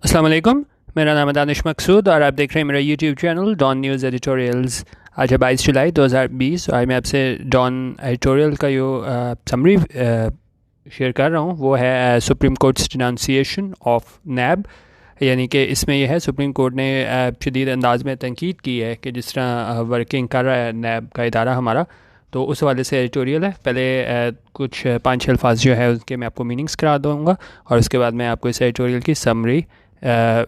अस्सलाम वालेकुम। मेरा नाम है दानिश मकसूद और आप देख रहे हैं मेरा YouTube channel Dawn News editorials. आज है 22 जुलाई 2020 और आज मैं आपसे डॉन एडिटोरियल का जो समरी शेयर कर रहा हूँ वो है सुप्रीम कोर्ट्स डिनाउंसिएशन ऑफ नैब। यानी कि इसमें यह है सुप्रीम कोर्ट ने शदीद अंदाज में तनकीद की है कि जिस तरह वर्किंग कर रहा है नैब का इदारा हमारा, तो उस वाले से एडिटोरियल है। पहले कुछ 5-6 अल्फाज जो है उसके मैं आपको मीनिंग्स करा दूँगा और उसके बाद मैं आपको इस एडिटोरियल की समरी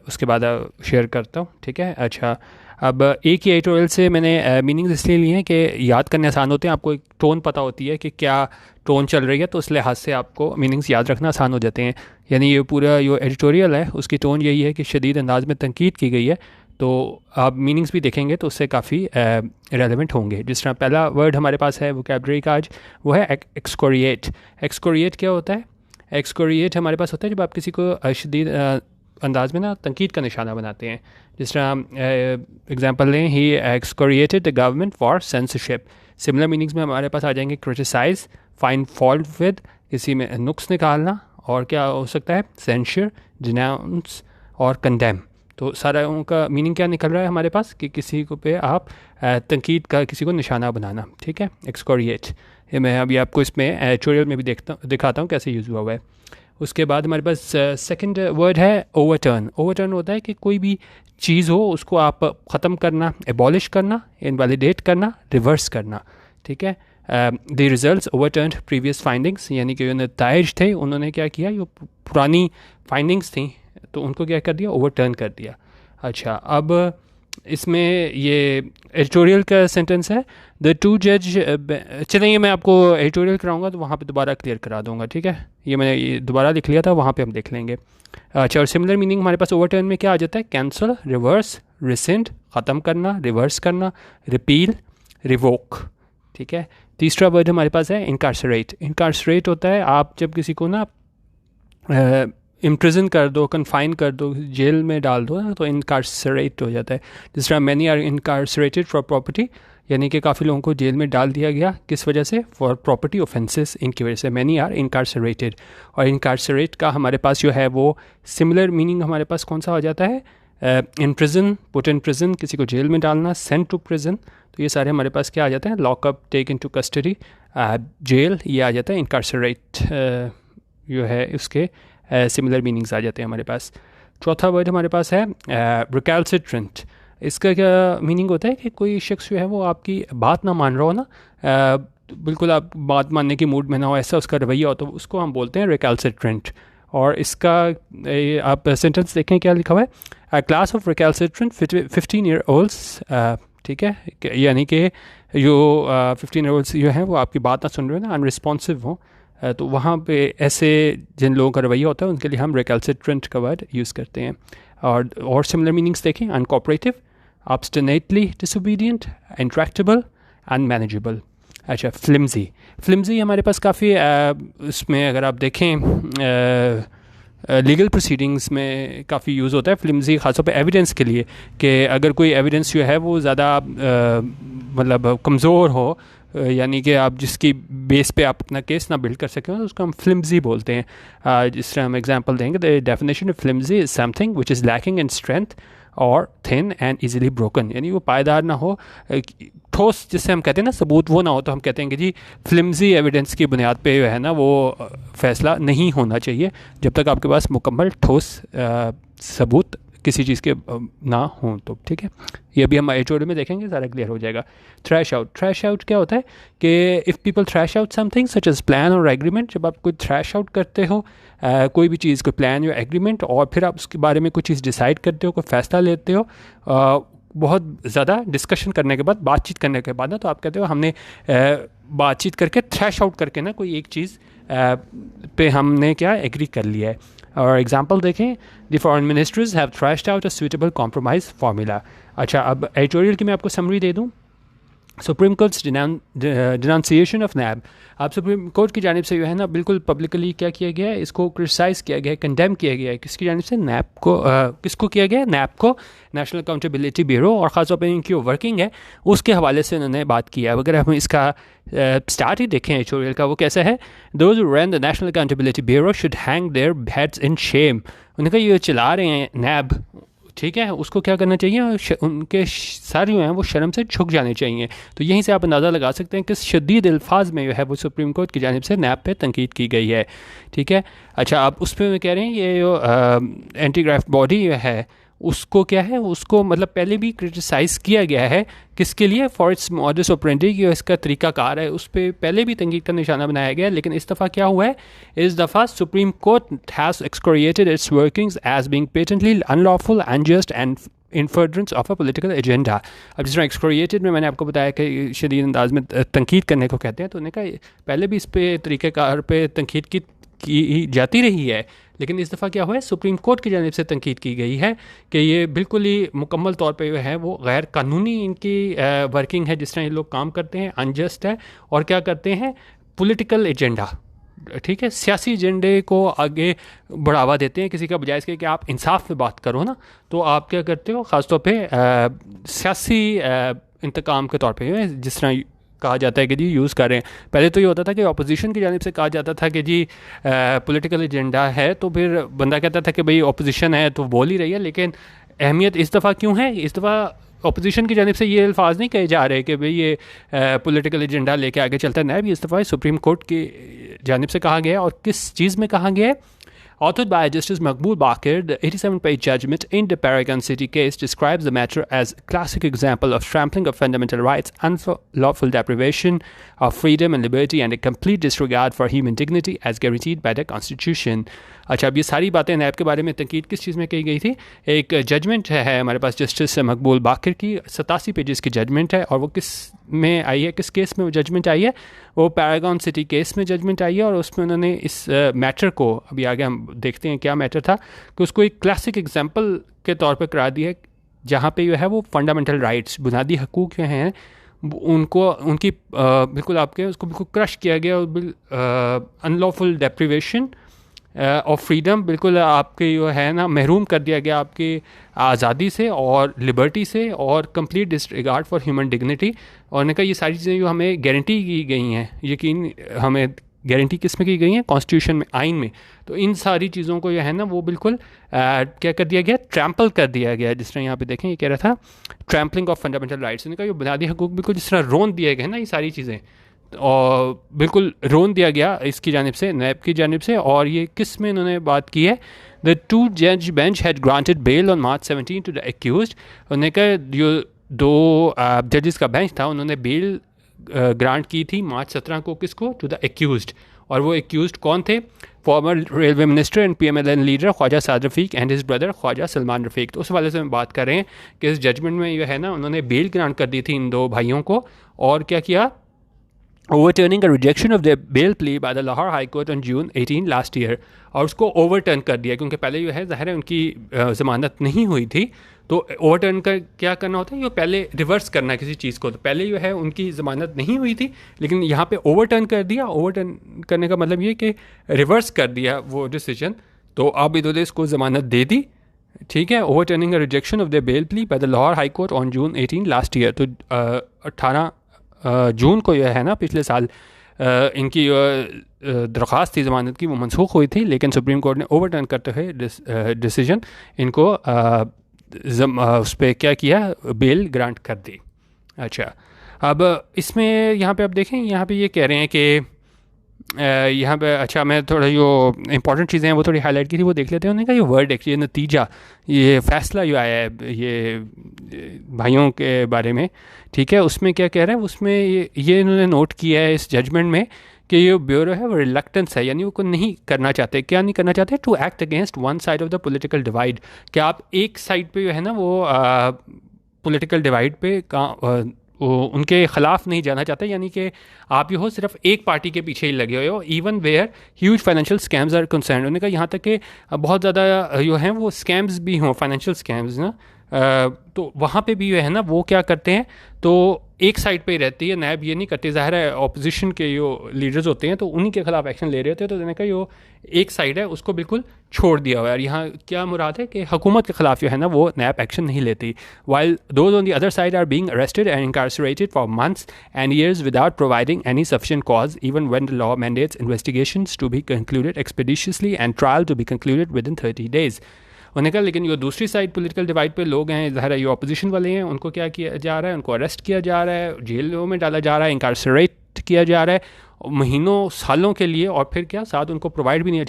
उसके बाद शेयर करता हूँ। ठीक है, अच्छा। अब एक ही एडिटोरियल से मैंने मीनिंग्स इसलिए लिए हैं कि याद करने आसान होते हैं, आपको एक टोन पता होती है कि क्या टोन चल रही है, तो उस लिहाज से आपको मीनिंग्स याद रखना आसान हो जाते हैं। यानी ये पूरा जो एडिटोरियल है उसकी टोन यही है कि शदीद अंदाज में तनकीद की गई है, तो आप मीनिंग्स भी देखेंगे तो उससे काफ़ी रेलेवेंट होंगे। जिस तरह पहला वर्ड हमारे पास है वोकैबलरी का आज, वो है एक्सकोरिएट। एक्सकोरिएट क्या होता है? एक्सकोरिएट हमारे पास होता है जब आप किसी को शदीद अंदाज में ना तनकीद का निशाना बनाते हैं। जिस तरह एग्जांपल लें, he excoriated the government for censorship. Similar meanings में हमारे पास आ जाएंगे क्रिटिसाइज, फाइंड फॉल्ट विद, किसी में नुक्स निकालना, और क्या हो सकता है सेंशर, डिनाउंस और कंडेम। तो सारा उनका मीनिंग क्या निकल रहा है हमारे पास कि किसी को पे आप तनकीद का किसी को निशाना बनाना। ठीक है, एक्सकोरिएट। ये मैं अभी आपको इसमें एडिटोरियल में भी दिखाता हूँ कैसे यूज़ हुआ है। उसके बाद हमारे पास सेकंड वर्ड है ओवरटर्न। ओवरटर्न होता है कि कोई भी चीज़ हो उसको आप ख़त्म करना, एबॉलिश करना, इनवैलिडेट करना, रिवर्स करना। ठीक है, द रिजल्ट्स ओवरटर्न्ड प्रीवियस फाइंडिंग्स, यानी कि जो नताइज थे उन्होंने क्या किया, जो पुरानी फाइंडिंग्स थी तो उनको क्या कर दिया, ओवरटर्न कर दिया। अच्छा, अब इसमें ये एडिटोरियल का सेंटेंस है द टू जज। चलिए मैं आपको एडिटोरियल कराऊंगा तो वहाँ पे दोबारा क्लियर करा दूंगा। ठीक है, ये मैंने ये दोबारा लिख लिया था, वहाँ पे हम देख लेंगे। अच्छा, और सिमिलर मीनिंग हमारे पास ओवरटर्न में क्या आ जाता है, कैंसिल, रिवर्स, रिसेंड, ख़त्म करना, रिवर्स करना, रिपील, रिवोक। ठीक है, तीसरा वर्ड हमारे पास है इनकारसरेट। इनकारसरेट होता है आप जब किसी को ना इम्प्रिजन कर दो, कन्फाइन कर दो, जेल में डाल दो ना, तो इनकारसरेट हो जाता है। जिस तरह मैनी आर इनकारसरेटेड फॉर प्रॉपर्टी, यानी कि काफ़ी लोगों को जेल में डाल दिया गया, किस वजह से, फॉर प्रॉपर्टी ऑफेंसेस, इनकी वजह से मैनी आर इनकारसरेटेड। और इनकारसरेट का हमारे पास जो है वो सिमिलर मीनिंग हमारे पास कौन सा हो जाता है, in prison, put in prison, किसी को जेल में डालना, सेंड टू प्रिजन। तो ये सारे हमारे पास क्या आ जाते हैं, lockup, take into custody, jail, ये आ जाता है। इनकारसरेट जो है उसके सिमिलर मीनिंग्स आ जाते हैं हमारे पास। चौथा वर्ड हमारे पास है रिकैल्सिट्रेंट। इसका क्या मीनिंग होता है कि कोई शख्स जो है वो आपकी बात ना मान रहा हो ना, बिल्कुल आप बात मानने की मूड में ना हो, ऐसा उसका रवैया हो, तो उसको हम बोलते हैं रिकैल्सिट्रेंट। और इसका आप सेंटेंस देखें क्या लिखा हुआ है, अ क्लास ऑफ रिकैल्सिट्रेंट 15-year-olds। ठीक है, यानी कि जो 15-year-olds जो हैं वो आपकी बात ना सुन रहे हो ना, अनरिस्पॉन्सिव हो, तो वहाँ पे ऐसे जिन लोगों का रवैया होता है उनके लिए हम रिकैल्सिट्रेंट का वर्ड यूज़ करते हैं। और सिमिलर मीनिंग्स देखें, अनकोऑपरेटिव, ऑब्स्टिनेटली डिसोबीडियंट, इंट्रैक्टेबल, अनमैनेजेबल। अच्छा, फ्लिम्जी। फ्लिम्जी हमारे पास काफ़ी उसमें अगर आप देखें लीगल प्रोसीडिंग्स में काफ़ी यूज़ होता है फ्लिम्जी, ख़ासतौर पे एविडेंस के लिए, कि अगर कोई एविडेंस जो है वो ज़्यादा मतलब कमज़ोर हो, यानी कि आप जिसकी बेस पे आप अपना केस ना बिल्ड कर सकें, तो उसको हम फ्लिम्जी बोलते हैं। जिस तरह हम एग्जांपल देंगे, the definition of flimsy is something which is lacking in strength और थिन एंड इजीली ब्रोकन, यानी वो पायदार ना हो, ठोस, जिससे हम कहते हैं ना सबूत, वो ना हो, तो हम कहते हैं कि जी फ्लिम्जी एविडेंस की बुनियाद पे जो है ना वो फैसला नहीं होना चाहिए जब तक आपके पास मुकम्मल ठोस सबूत किसी चीज़ के ना हों। तो ठीक है, ये भी हम एडिटोरियल में देखेंगे, सारा क्लियर हो जाएगा। Trash out. थ्रैश आउट क्या होता है कि if people thrash out something such as plan और एग्रीमेंट, जब आप कोई थ्रैश आउट करते हो कोई भी चीज़, कोई प्लान या एग्रीमेंट, और फिर आप उसके बारे में कुछ चीज़ डिसाइड करते हो, कोई फैसला लेते हो, बहुत ज़्यादा डिस्कशन करने के बाद, बातचीत करने के बाद ना, तो आप कहते हो हमने बातचीत करके, थ्रैश आउट करके ना कोई एक चीज़ पे हमने क्या एग्री कर लिया है। और एग्जांपल देखें, the foreign ministers have thrashed out a suitable compromise formula. अच्छा, अब एडिटोरियल की मैं आपको समरी दे दूं। सुप्रीम कोर्ट्स डिनाउंसिएशन ऑफ नैब, आप सुप्रीम कोर्ट की जानिब से जो है ना बिल्कुल पब्लिकली क्या किया गया है, इसको क्रिटिसाइज़ किया गया है, कंडेम किया गया है। किसकी जानिब से? नैब को। किसको किया गया है? नैब को, नेशनल अकाउंटेबिलिटी ब्यूरो, और ख़ासतौर पर इनकी जो वर्किंग है उसके हवाले से उन्होंने बात किया है। अगर हम इसका स्टार्ट ही देखें एडिटोरियल का, वो कैसा है? Those who run the national accountability bureau should hang their heads in Shem. उन्होंने कहा ये चला रहे हैं नैब, ठीक है, उसको क्या करना चाहिए? उनके सर जो हैं वो शर्म से झुक जाने चाहिए। तो यहीं से आप अंदाज़ा लगा सकते हैं कि शदीद अल्फाज में जो है वो सुप्रीम कोर्ट की जानिब से नैब पे तनकीद की गई है, ठीक है। अच्छा, आप उस पर कह रहे हैं ये जो एंटी ग्राफ्ट बॉडी है उसको क्या है, उसको मतलब पहले भी क्रिटिसाइज़ किया गया है। किसके लिए? फॉर इट्स मॉडस ऑपरेंडी, की इसका तरीक़ाकार है उस पर पहले भी तंकीद का निशाना बनाया गया है। लेकिन इस दफ़ा क्या हुआ है? इस दफ़ा supreme court has excoriated its workings as being patently unlawful, unjust and in furtherance of a political agenda। अब जिस तरह excoriated में मैंने आपको बताया कि शदीद अंदाज में तंकीद करने को कहते हैं, तो उन्होंने कहा पहले भी इस पे तरीक़ाकार पे तंकीद की जाती रही है, लेकिन इस दफ़ा क्या हुआ है? सुप्रीम कोर्ट की जानिब से तनकीद की गई है कि ये बिल्कुल ही मुकम्मल तौर पे जो है वो गैर कानूनी इनकी वर्किंग है, जिस तरह ये लोग काम करते हैं, अनजस्ट है। और क्या करते हैं? पॉलिटिकल एजेंडा, ठीक है, सियासी एजेंडे को आगे बढ़ावा देते हैं। किसी का बजाय इसके कि आप इंसाफ में बात करो ना, तो आप क्या करते हो? ख़ासतौर पे सियासी इंतकाम के तौर पे जिस तरह कहा जाता है कि जी यूज़ कर रहे हैं। पहले तो ये होता था कि अपोजिशन की जानिब से कहा जाता था कि जी पॉलिटिकल एजेंडा है, तो फिर बंदा कहता था कि भाई अपोजिशन है तो बोल ही रही है। लेकिन अहमियत इस दफ़ा क्यों है? इस दफ़ा अपोजिशन की जानिब से ये अल्फाज नहीं कहे जा रहे कि भाई ये पॉलिटिकल एजेंडा लेके आगे चलता है। नैब इस दफ़ा सुप्रीम कोर्ट की जानिब से कहा गया है। और किस चीज़ में कहा गया है? Authored by Justice Maqbool, the 87-page judgment in the Paragon City case describes the matter as a classic example of trampling of fundamental rights, unlawful deprivation of freedom and liberty, and a complete disregard for human dignity as guaranteed by the Constitution। अच्छा, अब ये सारी बातें नैब के बारे में तनकीद किस चीज़ में की गई थी? एक जजमेंट है हमारे पास जस्टिस मकबूल बाकिर की, 87 पेजेस की जजमेंट है। और वो किस में आई है, किस केस में वो जजमेंट आई है? वो पैरागॉन सिटी केस में जजमेंट आई है। और उसमें उन्होंने इस मैटर को, अभी आगे हम देखते हैं क्या मैटर था, कि उसको एक क्लासिक एग्जाम्पल के तौर पर करार दिया, जहाँ पे जो है वो फंडामेंटल राइट्स, बुनियादी हकूक़ जो हैं उनको, उनकी बिल्कुल आपके उसको बिल्कुल क्रश किया गया। अनलॉफुल डेप्रिवेशन ऑफ फ्रीडम, बिल्कुल आपके जो है ना महरूम कर दिया गया आपकी आज़ादी से और लिबर्टी से, और complete disregard for human dignity. और उन्होंने कहा ये सारी चीज़ें जो हमें गारंटी की गई हैं, यकीन हमें गारंटी किस में की गई हैं? कॉन्स्टिट्यूशन में, आइन में। तो इन सारी चीज़ों को जो है ना वो बिल्कुल क्या कर दिया गया? ट्रैम्पल कर दिया गया। जिस तरह यहाँ पे देखें, ये कह रहा था ट्रैम्पलिंग ऑफ फंडामेंटल राइट्स। उन्होंने कहा ये बुनियादी हकूक़ बिल्कुल जिस तरह रोन दिए गए ना ये सारी चीज़ें, और बिल्कुल रोन दिया गया इसकी जानिब से, नैब की जानिब से। और ये किस में इन्होंने बात की है? The 2-judge bench had granted bail on March 17 to the accused। उन्होंने कहा जो 2 जजेस का बेंच था उन्होंने बेल ग्रांट की थी मार्च 17 को। किसको? To the accused. और वो एक्यूज्ड कौन थे? Former railway minister and PMLN leader Khawaja Saad Rafique and his brother Khawaja Salman Rafique. तो उस वाले से हम बात कर रहे हैं कि इस जजमेंट में जो है ना उन्होंने बेल ग्रांट कर दी थी इन 2 भाइयों को। और क्या किया? overturning a rejection of their bail plea by the Lahore High Court on June 18 last year। और उसको ओवरटर्न कर दिया, क्योंकि पहले जो है ज़ाहिर है उनकी ज़मानत नहीं हुई थी। तो ओवरटर्न कर क्या करना होता है? ये पहले रिवर्स करना है किसी चीज़ को। तो पहले जो है उनकी ज़मानत नहीं हुई थी, लेकिन यहाँ पे ओवरटर्न कर दिया। ओवरटर्न करने का मतलब ये कि रिवर्स कर दिया वो डिसीजन। तो अब इधर इसको ज़मानत दे दी, ठीक है। Overturning a rejection of the bell plea by the Lahore high court on June 18 last year. तो 18 जून को यह है ना पिछले साल इनकी दरख्वास्त थी ज़मानत की, वो मनसूख हुई थी। लेकिन सुप्रीम कोर्ट ने ओवरटर्न करते हुए डिसीजन इनको उस पर क्या किया? बेल ग्रांट कर दी। अच्छा, अब इसमें यहाँ पे आप देखें, यहाँ पे ये कह रहे हैं कि यहाँ पे, अच्छा मैं थोड़ा जो इंपॉर्टेंट चीज़ें हैं वो थोड़ी हाईलाइट की थी, वो देख लेते हैं। उन्होंने कहा ये वर्ड ये नतीजा, ये फ़ैसला जो आया है ये भाइयों के बारे में, ठीक है, उसमें क्या कह रहे हैं? उसमें ये इन्होंने नोट किया है इस जजमेंट में कि ये ब्यूरो है वो रिलक्टेंस है, यानी वो को नहीं करना चाहते। क्या नहीं करना चाहते? To act against one side of the political divide. क्या आप एक साइड पे जो है ना वो पॉलिटिकल डिवाइड पे उनके ख़िलाफ़ नहीं जाना चाहते, यानी कि आप ये हो सिर्फ एक पार्टी के पीछे ही लगे हुए हो। Even where huge financial scams are concern. उन्होंने कहा यहाँ तक कि बहुत ज़्यादा जो हैं वो स्कैम्स भी हों, फाइनेंशियल स्कैम्स ना, तो वहाँ पे भी जो है ना वो क्या करते हैं? तो एक साइड पे ही रहती है, नैब ये नहीं करती। ज़ाहिर है ऑपोजिशन के जो लीडर्स होते हैं तो उन्हीं के खिलाफ एक्शन ले रहे होते हैं, तो उन्होंने कहा जो एक साइड है उसको बिल्कुल छोड़ दिया हुआ है। और यहाँ क्या मुराद है कि हुकूमत के खिलाफ जो है ना वो नैब एक्शन नहीं लेती। While those on the other side are being arrested and incarcerated for months and years without providing any sufficient cause, even when the law mandates investigations to be concluded expeditiously and trial to be concluded within 30 days. उन्होंने कहा लेकिन जो दूसरी side political divide पे लोग हैं, ज़ाहिर है ये ऑपोजिशन वाले हैं, उनको क्या किया जा रहा है, उनको अरेस्ट किया जा रहा है, जेलों में डाला जा रहा है, इंकारसरेट किया जा रहा है महीनों सालों के लिए, और फिर क्या साथ उनको प्रोवाइड भी नहीं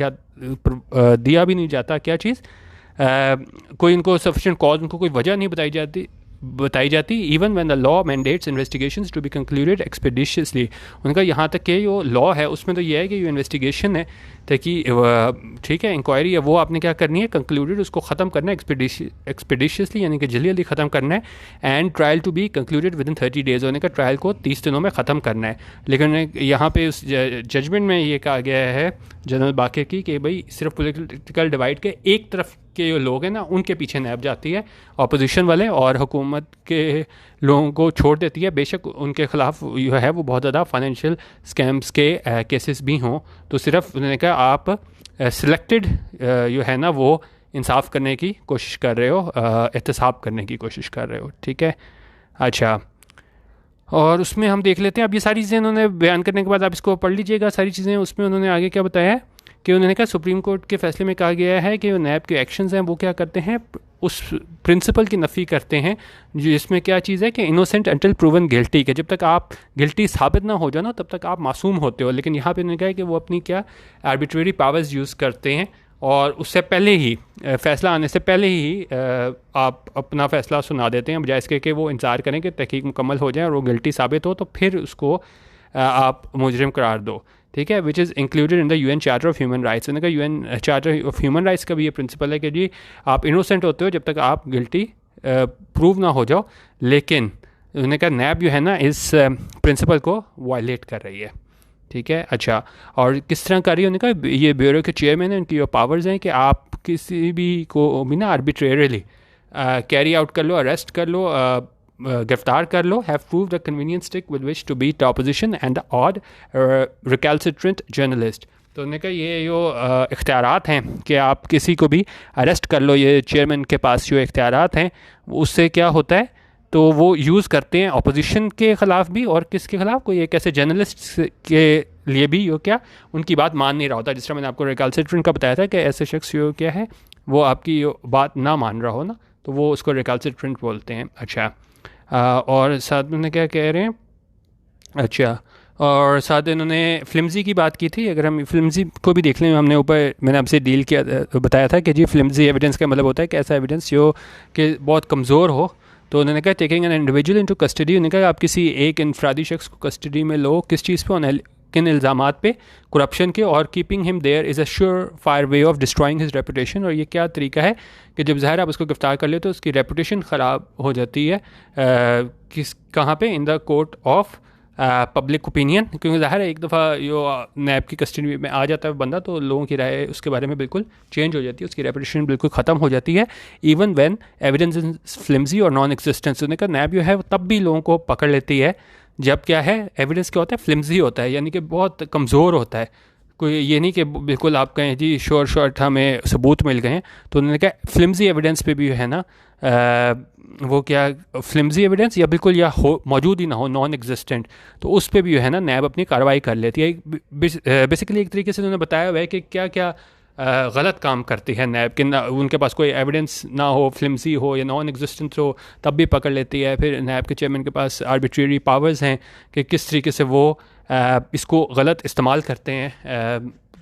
दिया भी नहीं जाता क्या चीज़, कोई उनको सफिशिएंट कॉज, उनको कोई वजह नहीं बताई जाती। Even when the law mandates investigations to be concluded expeditiously. उनका यहाँ तक कि जो लॉ है उसमें तो ये है कि जो इन्वेस्टिगेशन है ताकि ठीक है इंक्वायरी है वो आपने क्या करनी है, कंक्लूडेड उसको ख़त्म करना है एक्सपेडिशियसली, यानी कि जल्दी जल्दी ख़त्म करना है, and trial to be concluded within 30 days, होने का ट्रायल को 30 दिनों में ख़त्म करना है। लेकिन यहाँ पे उस जजमेंट में ये कहा गया है जनरल बाकर की कि भाई सिर्फ पॉलिटिकल डिवाइड के एक तरफ के जो लोग हैं ना उनके पीछे नैब जाती है, अपोजिशन वाले, और हुकूमत के लोगों को छोड़ देती है। बेशक उनके ख़िलाफ़ जो है वो बहुत ज़्यादा फाइनेंशियल स्कैम्स के केसेस भी हों, तो सिर्फ उन्होंने कहा आप सिलेक्टेड जो है ना वो इंसाफ करने की कोशिश कर रहे हो, एहतसाब करने की कोशिश कर रहे हो, ठीक है। अच्छा, और उसमें हम देख लेते हैं, अब ये सारी चीज़ें उन्होंने बयान करने के बाद आप इसको पढ़ लीजिएगा सारी चीज़ें। उसमें उन्होंने आगे क्या बताया है कि उन्होंने कहा सुप्रीम कोर्ट के फैसले में कहा गया है कि जो नैब के एक्शंस हैं वो क्या करते हैं, उस प्रिंसिपल की नफ़ी करते हैं जिसमें क्या चीज़ है कि इनोसेंट अंटिल प्रूवन गिल्टी, के जब तक आप गिल्टी साबित ना हो जाओ ना तब तक आप मासूम होते हो। लेकिन यहाँ पे उन्होंने कहा है कि वो अपनी क्या आर्बिट्रेरी पावर्स यूज़ करते हैं, और उससे पहले ही फ़ैसला आने से पहले ही आप अपना फ़ैसला सुना देते हैं, बजाय इसके कि वो इंतज़ार करें कि तहकीक मुकम्मल हो जाए और वो गिल्टी साबित हो तो फिर उसको आप मुजरिम करार दो, ठीक है। Which is included in the UN charter of human rights. उन्होंने कहा UN charter of human rights का भी ये प्रिंसिपल है कि जी आप इनोसेंट होते हो जब तक आप गिल्टी प्रूव ना हो जाओ, लेकिन उन्होंने कहा नैब जो है ना इस प्रिंसिपल को वायलेट कर रही है, ठीक है। अच्छा, और किस तरह कर रही है, उन्होंने कहा ये ब्यूरो के चेयरमैन हैं, उनकी जो पावर्स हैं कि आप किसी भी को भी ना आर्बिट्रेरली कैरी आउट कर लो, अरेस्ट कर लो, गिरफ्तार कर लो, have prove the convenience stick with which to beat the opposition and the odd recalcitrant journalist. तो उन्होंने कहा ये जो इख्तियारात हैं कि आप किसी को भी अरेस्ट कर लो, ये चेयरमैन के पास जो इख्तियारात हैं उससे क्या होता है, तो वो यूज़ करते हैं अपोजिशन के ख़िलाफ़ भी, और किसके ख़िलाफ़, कोई एक ऐसे जर्नलिस्ट के लिए भी जो क्या उनकी बात मान नहीं रहा होता। जिस तरह मैंने आपको रिकैल्सिट्रेंट का बताया था कि ऐसे शख्स जो क्या है वो आपकी बात ना मान रहा हो ना, तो वो उसको रिकैल्सिट्रेंट बोलते हैं। अच्छा, और साथ में क्या कह रहे हैं, अच्छा, और साथ इन्होंने फ्लिम्जी की बात की थी। अगर हम फ्लिम्जी को भी देख लें, हमने ऊपर मैंने आपसे डील किया बताया था कि जी फ्लिम्जी एविडेंस का मतलब होता है कि ऐसा एविडेंस जो कि बहुत कमज़ोर हो। तो उन्होंने कहा taking an individual into custody, उन्होंने कहा आप किसी एक इनफरादी शख्स को कस्टडी में लो, किस चीज़ पे, किन इल्ज़ामात पे, करप्शन के, और keeping him there is a sure fire way of destroying his reputation. और ये क्या तरीका है कि जब ज़ाहिर आप उसको गिरफ्तार कर ले तो उसकी रेपुटेशन ख़राब हो जाती है, कहाँ पे, in the court of public opinion, क्योंकि ज़ाहिर है एक दफ़ा जो नैब की कस्टडी में आ जाता है बंदा तो लोगों की राय उसके बारे में बिल्कुल चेंज हो जाती है, उसकी रेपुटेशन बिल्कुल ख़त्म हो जाती है, even when evidence is flimsy और नॉन एक्सिस्टेंस। उन्होंने कहा नैब जो है वो तब भी लोगों को पकड़ लेती है जब क्या है, एविडेंस क्या होता है, फ्लिम्जी होता है, यानी कि बहुत कमज़ोर होता है। कोई ये नहीं कि बिल्कुल आप कहें जी शॉर्ट हमें सबूत मिल गए हैं। तो उन्होंने कहा फ्लिम्जी एविडेंस पे भी है ना वो क्या फ्लिम्जी एविडेंस या बिल्कुल या हो मौजूद ही ना हो, नॉन एग्जिस्टेंट, तो उस पर भी है ना नैब अपनी कार्रवाई कर लेती है। बेसिकली एक तरीके से उन्होंने बताया हुआ है कि क्या क्या गलत काम करती है नैब कि उनके पास कोई एविडेंस ना हो, फ्लिम्सी हो या नॉन एग्जिस्टेंट हो, तब भी पकड़ लेती है। फिर नैब के चेयरमैन के पास आर्बिट्रेरी पावर्स हैं कि किस तरीके से वो इसको गलत इस्तेमाल करते हैं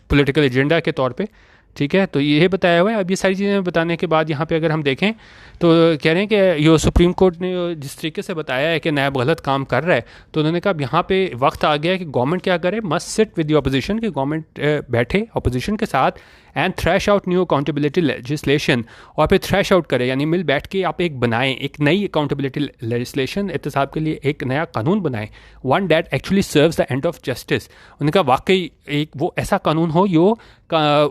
पॉलिटिकल एजेंडा के तौर पे, ठीक है। तो ये बताया हुआ है। अब ये सारी चीज़ें बताने के बाद यहाँ पे अगर हम देखें तो कह रहे हैं कि यो सुप्रीम कोर्ट ने जिस तरीके से बताया है कि नैब गलत काम कर रहा है, तो उन्होंने कहा अब यहाँ पे वक्त आ गया है कि गवर्नमेंट क्या करे, must sit with the opposition, कि गवर्नमेंट बैठे अपोजिशन के साथ and trash out new accountability legislation, और फिर थ्रैश आउट करे यानी मिल बैठ के आप एक बनाएं, एक नई अकाउंटेबिलिटी लेजिस्लेशन, एहतसाब के लिए एक नया कानून बनाएं, one that actually serves the end of justice. उन्होंने कहा वाकई एक वो ऐसा कानून हो जो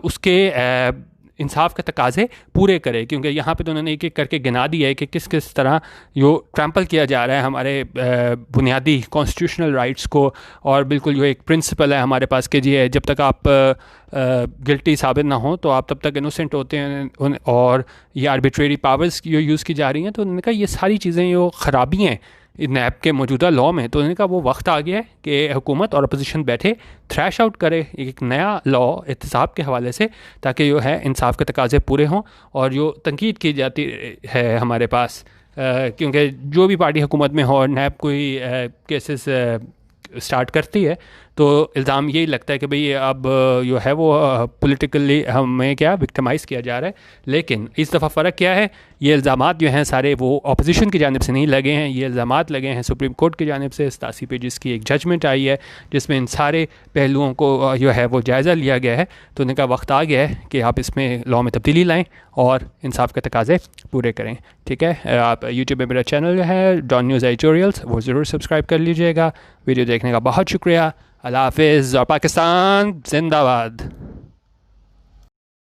उसके इंसाफ के तकाजे पूरे करे, क्योंकि यहाँ पे तो उन्होंने एक एक करके गिना दिया है कि किस किस तरह यो ट्रैम्पल किया जा रहा है हमारे बुनियादी कॉन्स्टिट्यूशनल राइट्स को। और बिल्कुल जो एक प्रिंसिपल है हमारे पास कि जी है, जब तक आप गिल्टी साबित ना हो तो आप तब तक इनोसेंट होते हैं, और ये आर्बिट्रेरी पावर्स जो यूज़ की जा रही हैं। तो उन्होंने कहा ये सारी चीज़ें जो ख़राबी हैं नैब के मौजूदा लॉ में, तो उन्होंने कहा वो वक्त आ गया है कि हुकूमत और अपोजिशन बैठे थ्रैश आउट करे एक नया लॉ एहतसाब के हवाले से, ताकि जो है इंसाफ के तकाजे पूरे हों। और जो तनकीद की जाती है हमारे पास, क्योंकि जो भी पार्टी हुकूमत में हो और नैब कोई केसेस स्टार्ट करती है तो इल्ज़ाम यही लगता है कि भाई अब जो है वो पॉलिटिकली हमें क्या विक्टिमाइज़ किया जा रहा है। लेकिन इस दफ़ा फ़र्क क्या है, ये इल्ज़ामात जो हैं सारे वो अपोजिशन की जानिब से नहीं लगे हैं, ये इल्ज़ामात लगे हैं सुप्रीम कोर्ट की जानिब से। 87 पेजेस की एक जजमेंट आई है जिसमें इन सारे पहलुओं को जो है वो जायज़ा लिया गया है। तो उनका वक्त आ गया है कि आप इसमें लॉ में तब्दीली लाएँ और इंसाफ के तकाजे पूरे करें। ठीक है, आप यूट्यूब में मेरा चैनल जो है डॉन न्यूज़ एडिटोरियल्स, वो ज़रूर सब्सक्राइब कर लीजिएगा। वीडियो देखने का बहुत शुक्रिया। अल्लाह हाफ़िज़ और पाकिस्तान जिंदाबाद।